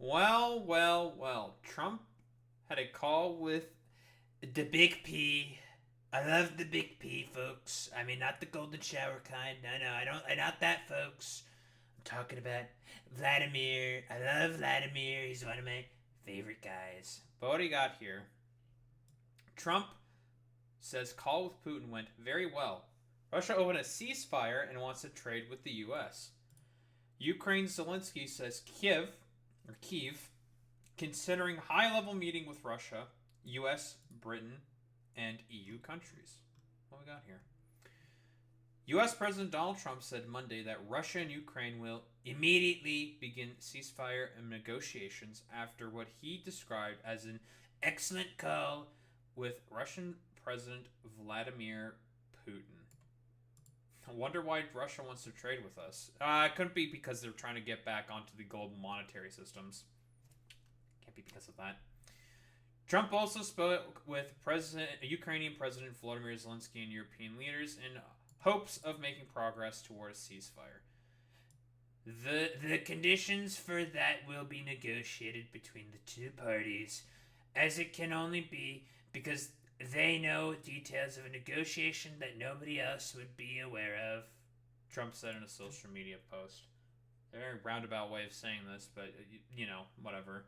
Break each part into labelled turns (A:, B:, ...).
A: Well. Trump had a call with the Big P. I love the Big P, folks. I mean, not the golden shower kind. No, I don't. Not that, folks. I'm talking about Vladimir. I love Vladimir. He's one of my favorite guys. But what do you got here? Trump says call with Putin went very well. Russia opened a ceasefire and wants to trade with the U.S. Ukraine's Zelensky says Kiev, considering high-level meeting with Russia, U.S., Britain, and EU countries. What we got here? U.S. President Donald Trump said Monday that Russia and Ukraine will immediately begin ceasefire and negotiations after what he described as an excellent call with Russian President Vladimir Putin. I wonder why Russia wants to trade with us. It couldn't be because they're trying to get back onto the global monetary systems. Can't be because of that. Trump also spoke with Ukrainian President Volodymyr Zelensky and European leaders in hopes of making progress toward a ceasefire. The conditions for that will be negotiated between the two parties, as it can only be because they know details of a negotiation that nobody else would be aware of, Trump said in a social media post. A very roundabout way of saying this, but, whatever.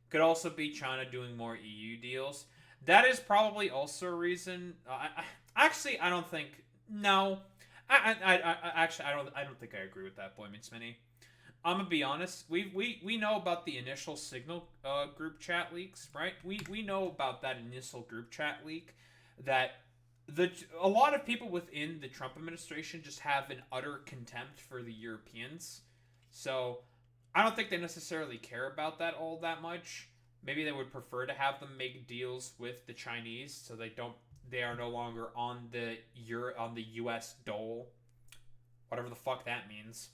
A: Could also be China doing more EU deals. That is probably also a reason. I don't think. No. I don't think I agree with that, Boy Meets Mini. I'm gonna be honest. We know about the initial Signal group chat leaks, right? We know about that initial group chat leak that a lot of people within the Trump administration just have an utter contempt for the Europeans. So I don't think they necessarily care about that all that much. Maybe they would prefer to have them make deals with the Chinese so they are no longer on the US dole. Whatever the fuck that means.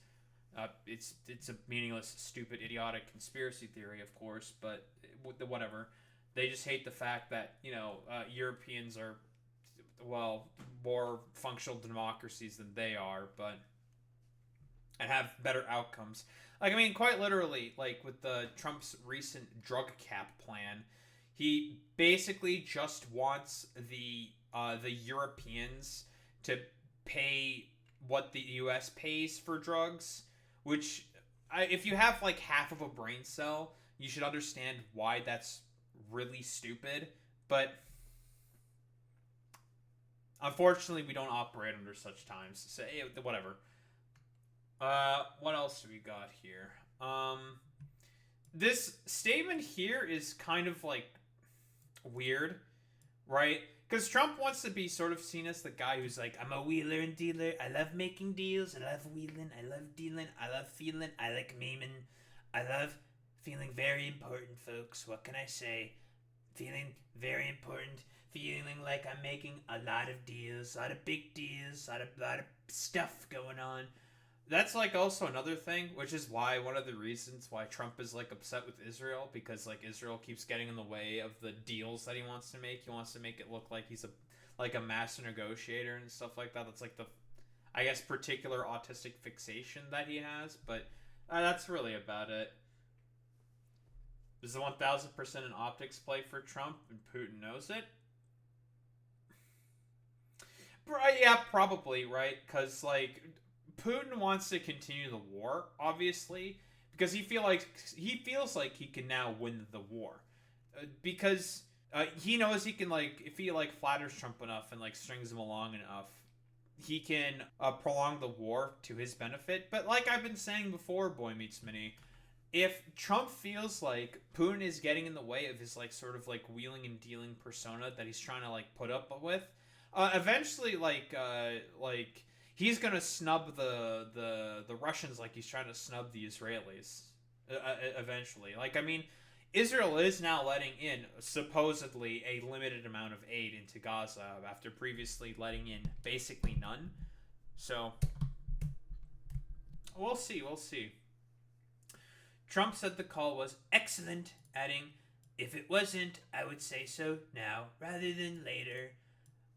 A: It's a meaningless, stupid, idiotic conspiracy theory, of course, but whatever. They just hate the fact that, Europeans are, more functional democracies than they are, and have better outcomes. Quite literally, with the Trump's recent drug cap plan, he basically just wants the Europeans to pay what the U.S. pays for drugs, which, if you have half of a brain cell, you should understand why that's really stupid. But unfortunately, we don't operate under such times. So whatever. What else do we got here? This statement here is kind of weird, right? Because Trump wants to be sort of seen as the guy who's like, I'm a wheeler and dealer. I love making deals. I love wheeling. I love dealing. I love feeling. I like memeing. I love feeling very important, folks. What can I say? Feeling very important. Feeling like I'm making a lot of deals. A lot of big deals. A lot of stuff going on. That's also another thing, which is why one of the reasons why Trump is upset with Israel, because Israel keeps getting in the way of the deals that he wants to make. He wants to make it look like he's a master negotiator and stuff like that. That's the, I guess, particular autistic fixation that he has. But that's really about it. Is the 1000% an optics play for Trump, and Putin knows it? Yeah, probably, right? Because Putin wants to continue the war, obviously, because he feels like he can now win the war, because he knows he can if he flatters Trump enough and strings him along enough, he can prolong the war to his benefit. But I've been saying before, Boy Meets Mini, if Trump feels like Putin is getting in the way of his sort of wheeling and dealing persona that he's trying to putt up with, eventually he's gonna snub the Russians like he's trying to snub the Israelis. Eventually, Israel is now letting in supposedly a limited amount of aid into Gaza after previously letting in basically none. So we'll see. Trump said the call was excellent, adding, "If it wasn't, I would say so now rather than later."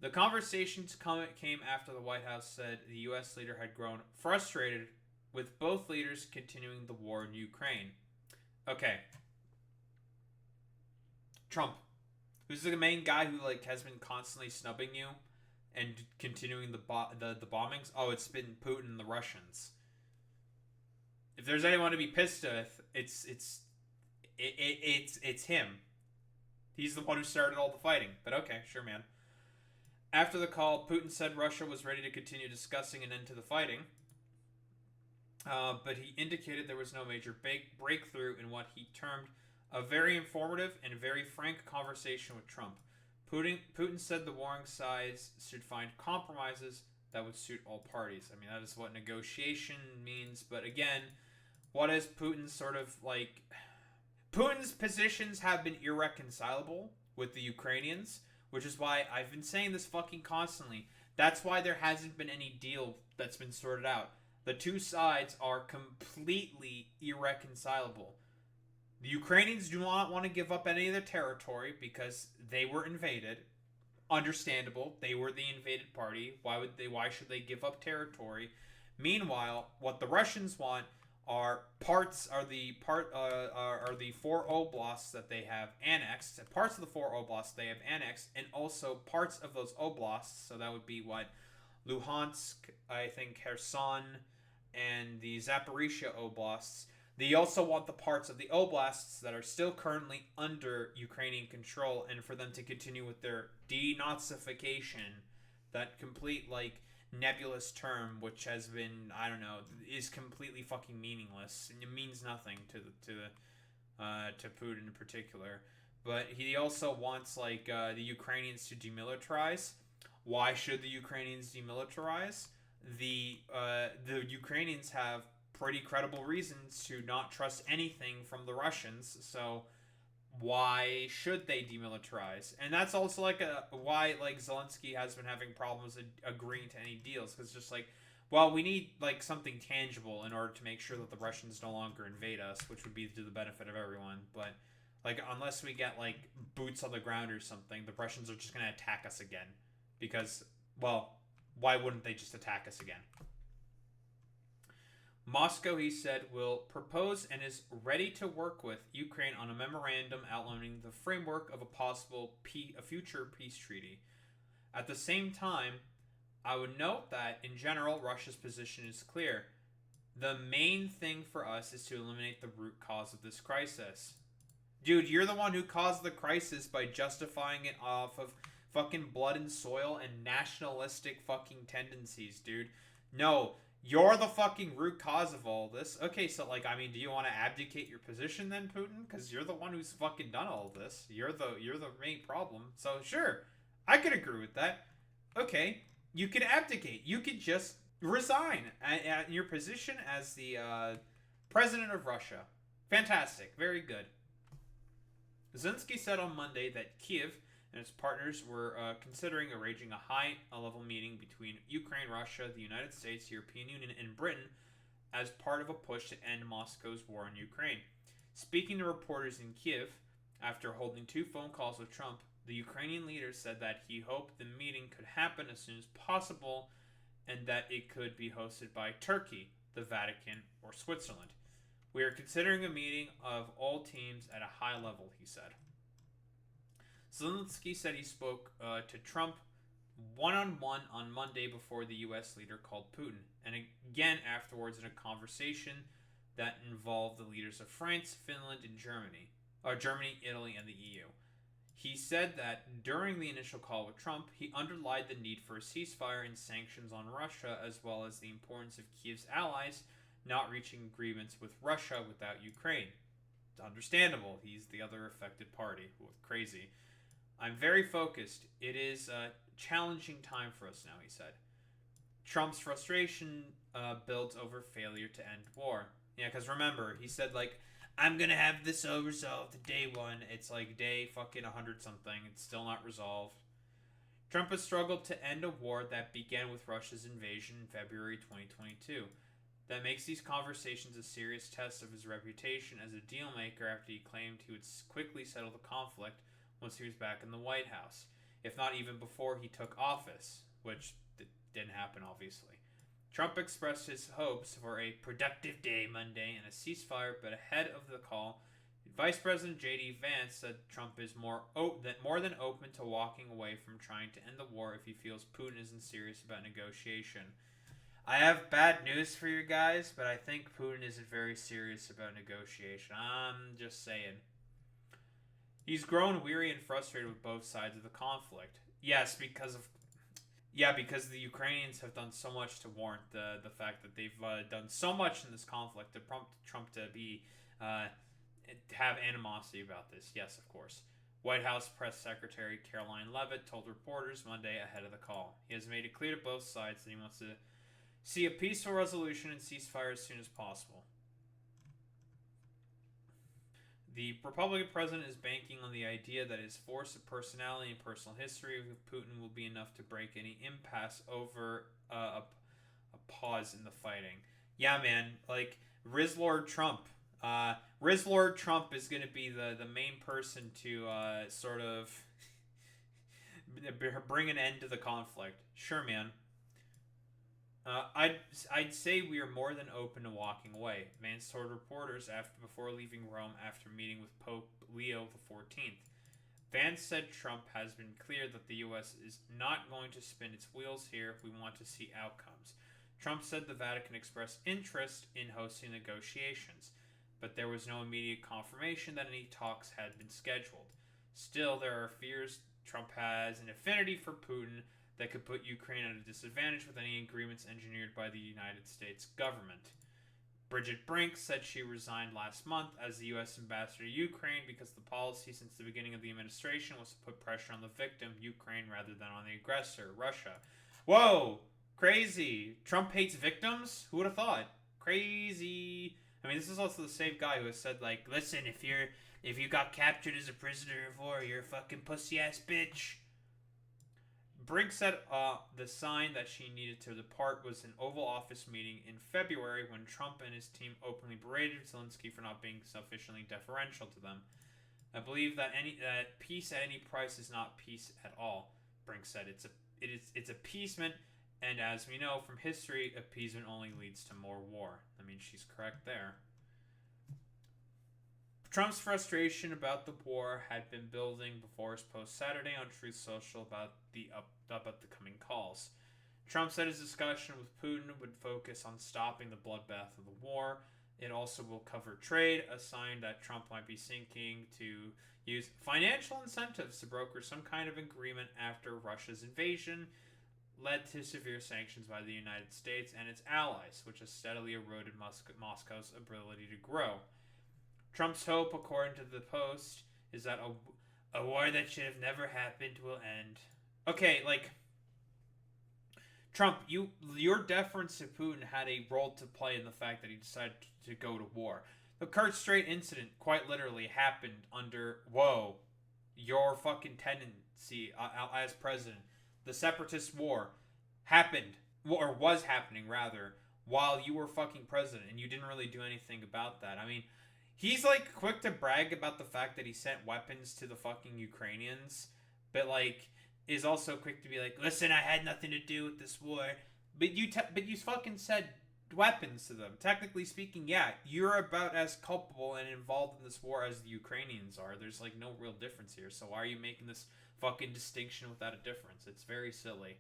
A: The conversations came after the White House said the U.S. leader had grown frustrated with both leaders continuing the war in Ukraine. Okay, Trump. Who's the main guy who like has been constantly snubbing you and continuing the bombings? Oh, it's been Putin and the Russians. If there's anyone to be pissed with, it's him. He's the one who started all the fighting. But okay, sure, man. After the call, Putin said Russia was ready to continue discussing an end to the fighting, but he indicated there was no major breakthrough in what he termed a very informative and very frank conversation with Trump. Putin said the warring sides should find compromises that would suit all parties. I mean, that is what negotiation means, but again, what is Putin's sort of like... Putin's positions have been irreconcilable with the Ukrainians, which is why I've been saying this fucking constantly. That's why there hasn't been any deal that's been sorted out. The two sides are completely irreconcilable. The Ukrainians do not want to give up any of their territory because they were invaded. Understandable. They were the invaded party. Why should they give up territory? Meanwhile, what the Russians want are the 4 oblasts that they have annexed, parts of the 4 oblasts they have annexed, and also parts of those oblasts. So that would be Luhansk, I think Kherson, and the Zaporizhia oblasts. They also want the parts of the oblasts that are still currently under Ukrainian control, and for them to continue with their denazification, that complete nebulous term, which has been, I don't know, is completely fucking meaningless. It means nothing to Putin in particular. But he also wants the Ukrainians to demilitarize. Why should the Ukrainians demilitarize? The Ukrainians have pretty credible reasons to not trust anything from the Russians, so why should they demilitarize? And that's also why Zelensky has been having problems agreeing to any deals, because just we need something tangible in order to make sure that the Russians no longer invade us, which would be to the benefit of everyone. But unless we get boots on the ground or something, the Russians are just going to attack us again, because why wouldn't they just attack us again? Moscow, he said, will propose and is ready to work with Ukraine on a memorandum outlining the framework of a future peace treaty. At the same time, I would note that, in general, Russia's position is clear. The main thing for us is to eliminate the root cause of this crisis. Dude, you're the one who caused the crisis by justifying it off of fucking blood and soil and nationalistic fucking tendencies, dude. No, you're the fucking root cause of all this. Okay, so do you want to abdicate your position then, Putin? Because you're the one who's fucking done all of this. You're the main problem. So sure, I could agree with that. Okay, you could abdicate. You could just resign at your position as the president of Russia. Fantastic, very good. Zelensky said on Monday that Kiev and its partners were considering arranging a high-level meeting between Ukraine, Russia, the United States, European Union, and Britain as part of a push to end Moscow's war in Ukraine. Speaking to reporters in Kiev, after holding 2 phone calls with Trump, the Ukrainian leader said that he hoped the meeting could happen as soon as possible and that it could be hosted by Turkey, the Vatican, or Switzerland. We are considering a meeting of all teams at a high level, he said. Zelensky said he spoke to Trump one-on-one on Monday before the U.S. leader called Putin, and again afterwards in a conversation that involved the leaders of France, Finland, and Germany, Italy, and the EU. He said that during the initial call with Trump, he underlined the need for a ceasefire and sanctions on Russia, as well as the importance of Kiev's allies not reaching agreements with Russia without Ukraine. It's understandable. He's the other affected party. Crazy. I'm very focused. It is a challenging time for us now, he said. Trump's frustration builds over failure to end war. Yeah, because remember, he said, I'm going to have this all resolved day 1. It's day fucking 100-something. It's still not resolved. Trump has struggled to end a war that began with Russia's invasion in February 2022. That makes these conversations a serious test of his reputation as a dealmaker after he claimed he would quickly settle the conflict once he was back in the White House, if not even before he took office, which didn't happen, obviously. Trump expressed his hopes for a productive day Monday and a ceasefire, but ahead of the call, Vice President J.D. Vance said Trump is more than open to walking away from trying to end the war if he feels Putin isn't serious about negotiation. I have bad news for you guys, but I think Putin isn't very serious about negotiation. I'm just saying. He's grown weary and frustrated with both sides of the conflict. Yes, because the Ukrainians have done so much to warrant the fact that they've done so much in this conflict to prompt Trump to be have animosity about this. Yes, of course. White House Press Secretary Caroline Leavitt told reporters Monday ahead of the call. He has made it clear to both sides that he wants to see a peaceful resolution and ceasefire as soon as possible. The Republican president is banking on the idea that his force of personality and personal history with Putin will be enough to break any impasse over a pause in the fighting. Yeah, man, like Rizlord Trump. Rizlord Trump is going to be the main person to sort of bring an end to the conflict. Sure, man. I'd say we are more than open to walking away. Vance told reporters before leaving Rome after meeting with Pope Leo XIV. Vance said Trump has been clear that the U.S. is not going to spin its wheels here if we want to see outcomes. Trump said the Vatican expressed interest in hosting negotiations, but there was no immediate confirmation that any talks had been scheduled. Still, there are fears Trump has an affinity for Putin that could put Ukraine at a disadvantage with any agreements engineered by the United States government. Bridget Brink said she resigned last month as the U.S. ambassador to Ukraine because the policy since the beginning of the administration was to put pressure on the victim, Ukraine, rather than on the aggressor, Russia. Whoa! Crazy! Trump hates victims? Who would have thought? Crazy! I mean, this is also the same guy who has said, like, listen, if you got captured as a prisoner of war, you're a fucking pussy-ass bitch. Briggs said the sign that she needed to depart was an Oval Office meeting in February when Trump and his team openly berated Zelensky for not being sufficiently deferential to them. I believe that peace at any price is not peace at all, Briggs said. It's appeasement, and as we know from history, appeasement only leads to more war. I mean, she's correct there. Trump's frustration about the war had been building before his post Saturday on Truth Social about the coming calls. Trump said his discussion with Putin would focus on stopping the bloodbath of the war. It also will cover trade, a sign that Trump might be seeking to use financial incentives to broker some kind of agreement after Russia's invasion led to severe sanctions by the United States and its allies, which has steadily eroded Moscow's ability to grow. Trump's hope, according to the Post, is that a war that should have never happened will end. Okay, like, Trump, your deference to Putin had a role to play in the fact that he decided to go to war. The Kurt Strait incident quite literally happened under, your fucking tendency as president. The separatist war happened, or was happening rather, while you were fucking president, and you didn't really do anything about that. I mean, he's like quick to brag about the fact that he sent weapons to the fucking Ukrainians, but like is also quick to be like, "Listen, I had nothing to do with this war." But you fucking said weapons to them. Technically speaking, yeah, you're about as culpable and involved in this war as the Ukrainians are. There's like no real difference here. So why are you making this fucking distinction without a difference? It's very silly.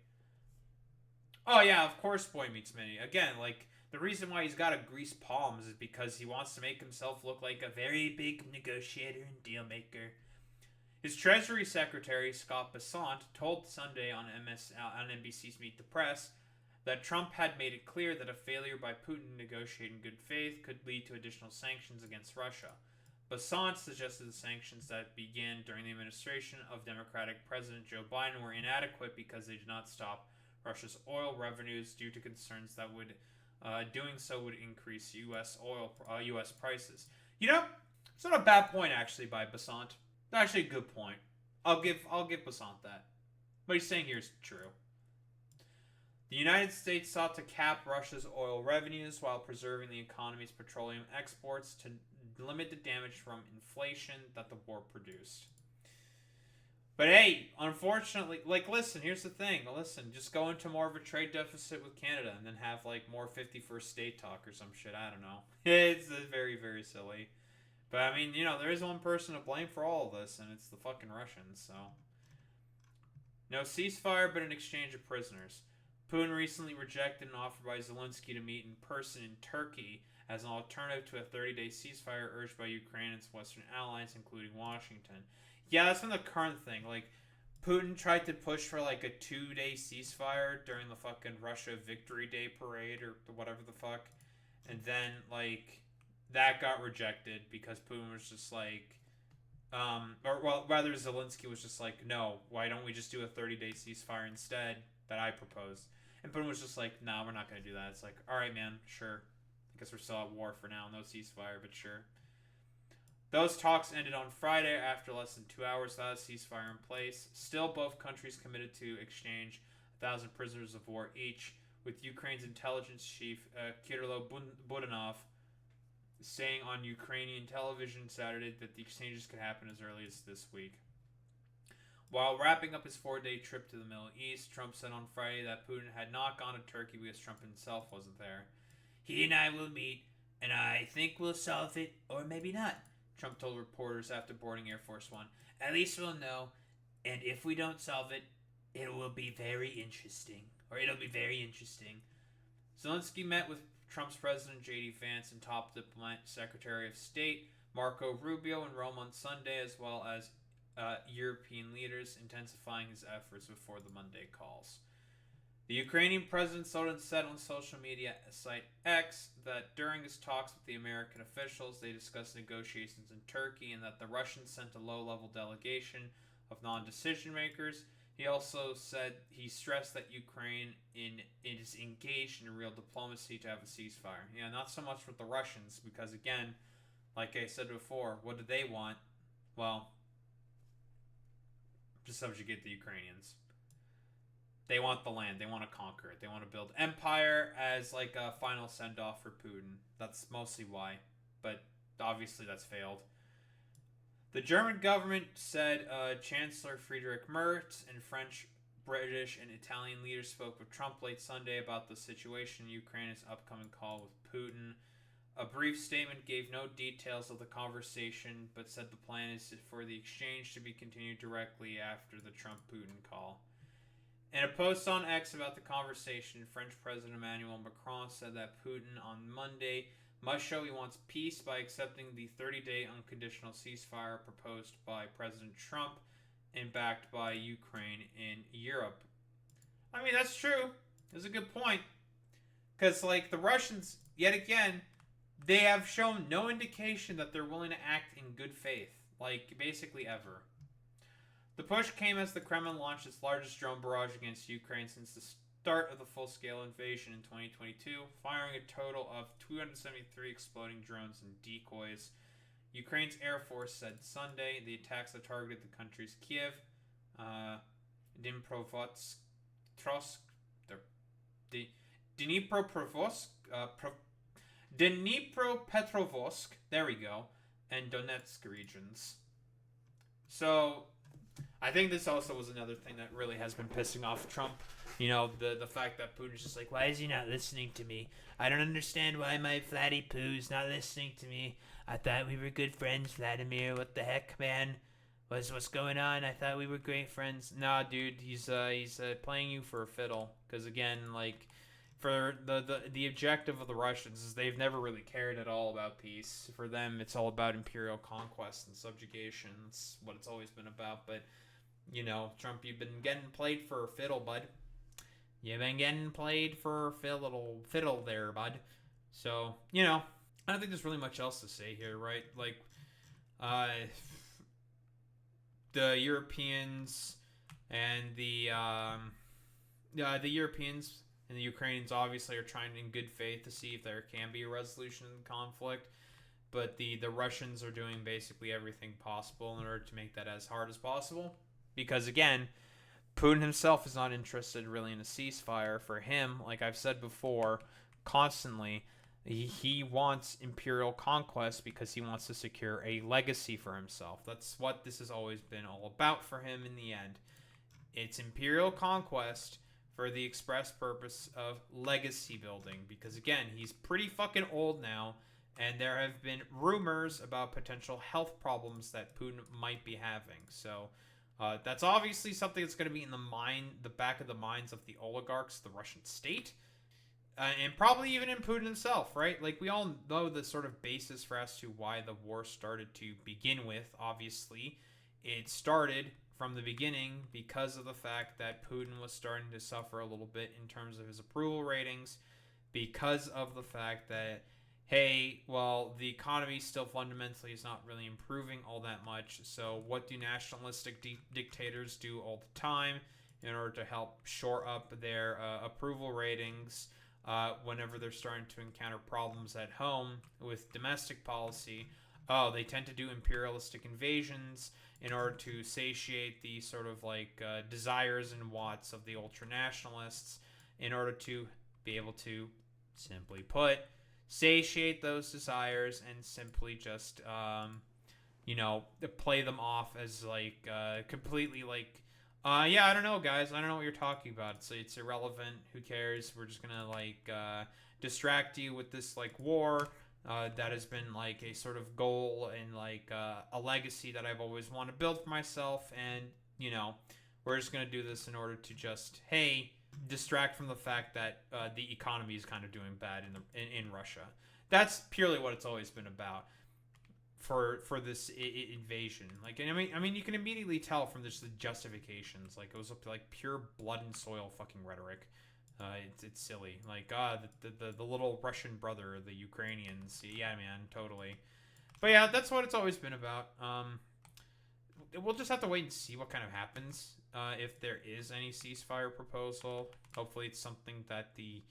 A: Oh yeah, of course, boy meets many. Again, like the reason why he's got to grease palms is because he wants to make himself look like a very big negotiator and deal maker. His Treasury Secretary, Scott Bessent, told Sunday on NBC's Meet the Press that Trump had made it clear that a failure by Putin to negotiate in good faith could lead to additional sanctions against Russia. Bessent suggested the sanctions that began during the administration of Democratic President Joe Biden were inadequate because they did not stop Russia's oil revenues due to concerns that doing so would increase U.S. prices. You know, it's not a bad point actually by Bessent. Actually, a good point. I'll give Bessent that. What he's saying here is true. The United States sought to cap Russia's oil revenues while preserving the economy's petroleum exports to limit the damage from inflation that the war produced. But hey, unfortunately, like, listen, here's the thing. Listen, just go into more of a trade deficit with Canada and then have, like, more 51st state talk or some shit. I don't know. It's very, very silly. But I mean, there is one person to blame for all of this, and it's the fucking Russians. So no ceasefire, but an exchange of prisoners. Putin recently rejected an offer by Zelensky to meet in person in Turkey as an alternative to a 30-day ceasefire urged by Ukraine and its Western allies, including Washington. Yeah, that's been the current thing. Like, Putin tried to push for like a 2-day ceasefire during the fucking Russia Victory Day parade or whatever the fuck, and then like that got rejected because Putin was just like, or well, rather Zelensky was just like, no, why don't we just do a 30-day ceasefire instead that I proposed? And Putin was just like, nah, we're not gonna do that. It's like, all right, man, sure. I guess we're still at war for now, no ceasefire, but sure. Those talks ended on Friday after less than 2 hours without a ceasefire in place. Still, both countries committed to exchange 1,000 prisoners of war each, with Ukraine's intelligence chief Kirilo Budanov saying on Ukrainian television Saturday that the exchanges could happen as early as this week. While wrapping up his 4-day trip to the Middle East, Trump said on Friday that Putin had not gone to Turkey because Trump himself wasn't there. He and I will meet, and I think we'll solve it, or maybe not, Trump told reporters after boarding Air Force One. At least we'll know, and if we don't solve it, it will be very interesting. Or it'll be very interesting. Zelensky met with Trump's President J.D. Vance and top diplomat Secretary of State Marco Rubio in Rome on Sunday, as well as European leaders, intensifying his efforts before the Monday calls. The Ukrainian president said on social media site X that during his talks with the American officials, they discussed negotiations in Turkey and that the Russians sent a low-level delegation of non-decision makers. He also said he stressed that Ukraine is engaged in real diplomacy to have a ceasefire. Yeah, not so much with the Russians, because again, like I said before, what do they want? Well, to subjugate the Ukrainians. They want the land. They want to conquer it. They want to build empire as like a final send-off for Putin. That's mostly why. But obviously that's failed. The German government said Chancellor Friedrich Merz and French, British, and Italian leaders spoke with Trump late Sunday about the situation in Ukraine's upcoming call with Putin. A brief statement gave no details of the conversation, but said the plan is for the exchange to be continued directly after the Trump-Putin call. In a post on X about the conversation, French President Emmanuel Macron said that Putin on Monday must show he wants peace by accepting the 30-day unconditional ceasefire proposed by President Trump and backed by Ukraine and Europe. I mean, that's true. That's a good point. Because, like, the Russians, yet again, they have shown no indication that they're willing to act in good faith. Like, basically ever. The push came as the Kremlin launched its largest drone barrage against Ukraine since the start of the full-scale invasion in 2022, firing a total of 273 exploding drones and decoys. Ukraine's Air Force said Sunday the attacks that targeted the country's Kiev, Dnipropetrovsk, Dnipropetrovsk, there we go, and Donetsk regions. So, I think this also was another thing that really has been pissing off Trump. You know, the fact that Putin's just like, why is he not listening to me? I don't understand why my flatty poo's not listening to me. I thought we were good friends, Vladimir. What the heck, man? What's going on? I thought we were great friends. Nah, dude, he's playing you for a fiddle. Because again, like, for the objective of the Russians is they've never really cared at all about peace. For them, it's all about imperial conquest and subjugation. That's what it's always been about. But you know, Trump, you've been getting played for a fiddle, bud. You've been getting played for fiddle there, bud. So, you know, I don't think there's really much else to say here, right? Like, the Europeans and the Europeans and the Ukrainians obviously are trying in good faith to see if there can be a resolution in the conflict. But the Russians are doing basically everything possible in order to make that as hard as possible. Because, again, Putin himself is not interested really in a ceasefire. For him, like I've said before, constantly, he wants imperial conquest because he wants to secure a legacy for himself. That's what this has always been all about for him in the end. It's imperial conquest for the express purpose of legacy building. Because, again, he's pretty fucking old now. And there have been rumors about potential health problems that Putin might be having. So that's obviously something that's going to be in the back of the minds of the oligarchs, the Russian state, and probably even in Putin himself, right? Like, we all know the sort of basis for as to why the war started to begin with. Obviously, it started from the beginning because of the fact that Putin was starting to suffer a little bit in terms of his approval ratings, because of the fact that, hey, well, the economy still fundamentally is not really improving all that much. So what do nationalistic dictators do all the time in order to help shore up their approval ratings whenever they're starting to encounter problems at home with domestic policy? Oh, they tend to do imperialistic invasions in order to satiate the sort of like desires and wants of the ultra nationalists, in order to be able to, simply put, satiate those desires and simply just play them off as like completely like yeah, I don't know, guys, I don't know what you're talking about, so it's irrelevant, who cares, we're just gonna like distract you with this like war that has been like a sort of goal and like a legacy that I've always wanted to build for myself, and we're just gonna do this in order to just, hey, distract from the fact that the economy is kind of doing bad in Russia. That's purely what it's always been about for this invasion. Like, and I mean, you can immediately tell from just the justifications. Like, it was up to like pure blood and soil fucking rhetoric. It's silly. Like, the little Russian brother, the Ukrainians. Yeah, man, totally. But yeah, that's what it's always been about. We'll just have to wait and see what kind of happens. If there is any ceasefire proposal, hopefully it's something that the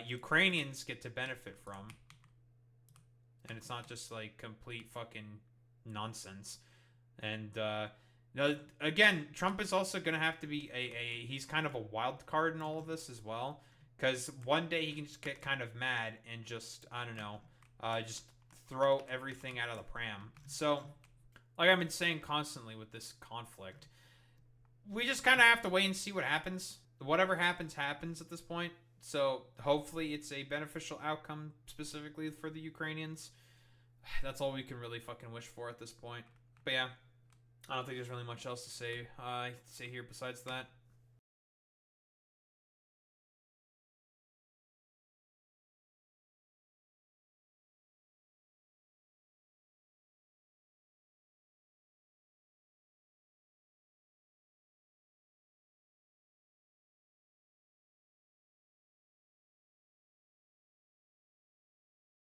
A: Ukrainians get to benefit from, and it's not just like complete fucking nonsense. And again, Trump is also gonna have to be he's kind of a wild card in all of this as well, because one day he can just get kind of mad and just, I don't know, just throw everything out of the pram. So, like I've been saying constantly with this conflict, we just kind of have to wait and see what happens. Whatever happens, happens at this point. So hopefully it's a beneficial outcome specifically for the Ukrainians. That's all we can really fucking wish for at this point. But yeah, I don't think there's really much else to say here besides that.